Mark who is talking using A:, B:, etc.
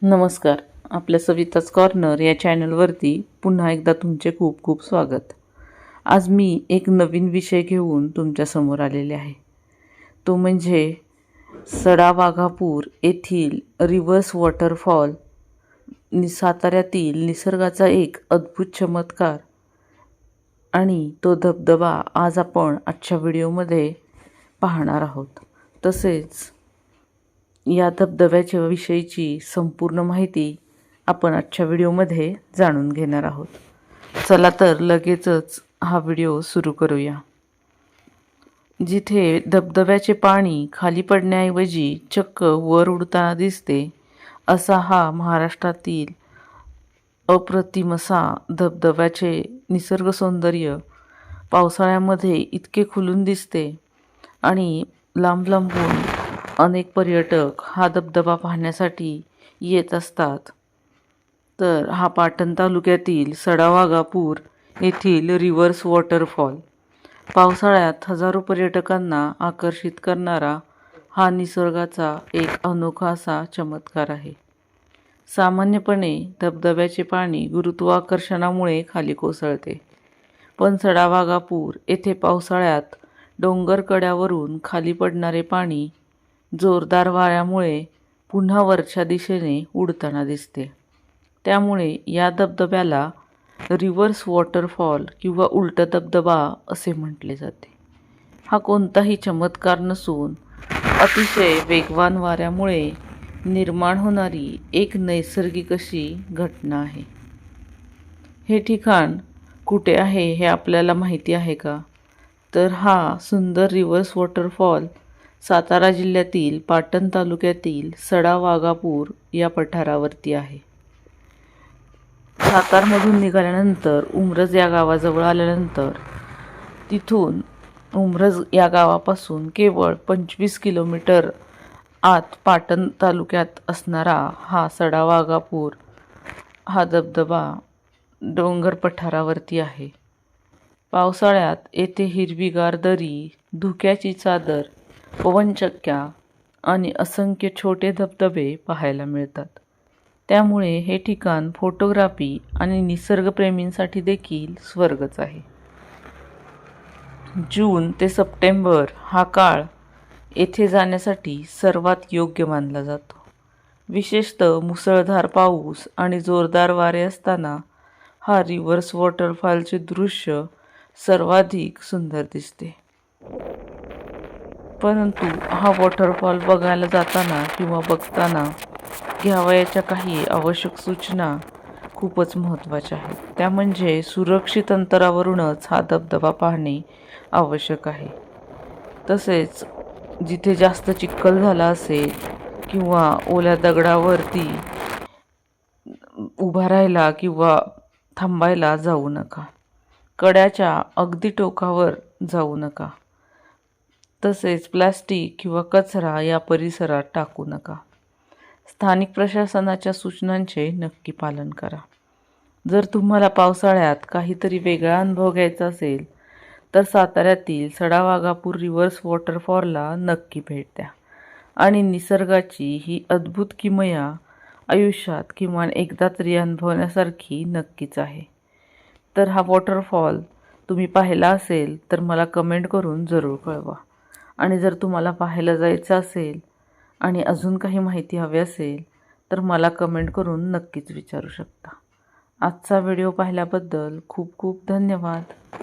A: नमस्कार. आपल्या सविताच कॉर्नर या चॅनलवरती पुन्हा एकदा तुमचे खूप खूप स्वागत. आज मी एक नवीन विषय घेऊन तुमच्यासमोर आलेले आहे. तो म्हणजे सडावाघापूर येथील रिव्हर्स वॉटरफॉल, साताऱ्यातील निसर्गाचा एक अद्भुत चमत्कार आणि तो धबधबा आज आपण आजच्या व्हिडिओमध्ये पाहणार आहोत. तसेच या धबधब्याच्या विषयीची संपूर्ण माहिती आपण आजच्या व्हिडिओमध्ये जाणून घेणार आहोत. चला तर लगेचच हा व्हिडिओ सुरू करूया. जिथे धबधब्याचे पाणी खाली पडण्याऐवजी चक्क वर उडताना दिसते, असा हा महाराष्ट्रातील अप्रतिम असा धबधब्याचे निसर्ग सौंदर्य पावसाळ्यामध्ये इतके खुलून दिसते आणि लांब लांबून अनेक पर्यटक हा धबधबा पाहण्यासाठी येत असतात. तर हा पाटण तालुक्यातील सडावाघापूर येथील रिव्हर्स वॉटरफॉल पावसाळ्यात हजारो पर्यटकांना आकर्षित करणारा हा निसर्गाचा एक अनोखा असा चमत्कार आहे. सामान्यपणे धबधब्याचे पाणी गुरुत्वाकर्षणामुळे खाली कोसळते, पण सडावाघापूर येथे पावसाळ्यात डोंगर कड्यावरून खाली पडणारे पाणी जोरदार वाऱ्यामुळे पुन्हा वरच्या दिशेने उडताना दिसते. त्यामुळे या धबधब्याला रिव्हर्स वॉटरफॉल किंवा उलटा धबधबा असे म्हटले जाते. हा कोणताही चमत्कार नसून अतिशय वेगवान वाऱ्यामुळे निर्माण होणारी एक नैसर्गिक अशी घटना आहे. हे ठिकाण कुठे आहे हे आपल्याला माहिती आहे का? तर हा सुंदर रिव्हर्स वॉटरफॉल सातारा जिल्ह्यातील पाटण तालुक्यातील सडावाघापूर या पठारावरती आहे. सातारमधून निघाल्यानंतर उमरज या गावाजवळ आल्यानंतर तिथून उमरज या गावापासून केवळ 25 किलोमीटर आत पाटण तालुक्यात असणारा हा सडावाघापूर हा धबधबा डोंगर पठारावरती आहे. पावसाळ्यात येथे हिरवीगार दरी, धुक्याची चादर, पवनचक्क्या आणि असंख्य छोटे धबधबे पाहायला मिळतात. त्यामुळे हे ठिकाण फोटोग्राफी आणि निसर्गप्रेमींसाठी देखील स्वर्गच आहे. जून ते सप्टेंबर हा काळ येथे जाण्यासाठी सर्वात योग्य मानला जातो. विशेषतः मुसळधार पाऊस आणि जोरदार वारे असताना हा रिव्हर्स वॉटरफॉलचे दृश्य सर्वाधिक सुंदर दिसते. परंतु हा वॉटरफॉल बघायला जाताना किंवा बघताना घ्यावयाच्या काही आवश्यक सूचना खूपच महत्त्वाच्या आहेत. त्या म्हणजे सुरक्षित अंतरावरूनच हा धबधबा पाहणे आवश्यक आहे. तसेच जिथे जास्त चिखल झाला असेल किंवा ओल्या दगडावरती उभा राहायला किंवा थांबायला जाऊ नका. कड्याच्या अगदी टोकावर जाऊ नका. तसेच प्लास्टिक किंवा कचरा या परिसरात टाकू नका. स्थानिक प्रशासनाच्या सूचनांचे नक्की पालन करा. जर तुम्हाला पावसाळ्यात काहीतरी वेगळा अनुभव घ्यायचा असेल तर साताऱ्यातील सडावाघापूर रिव्हर्स वॉटरफॉलला नक्की भेट द्या आणि निसर्गाची ही अद्भुत किमया आयुष्यात किमान एकदा तरी अनुभवण्यासारखी नक्कीच आहे. तर हा वॉटरफॉल तुम्ही पाहिला असेल तर मला कमेंट करून जरूर कळवा. आणि जर तुम्हाला पाहायला जायचं असेल आणि अजून काही माहिती हवी असेल तर मला कमेंट करून नक्कीच विचारू शकता. आजचा व्हिडिओ पाहिल्याबद्दल खूप खूप धन्यवाद.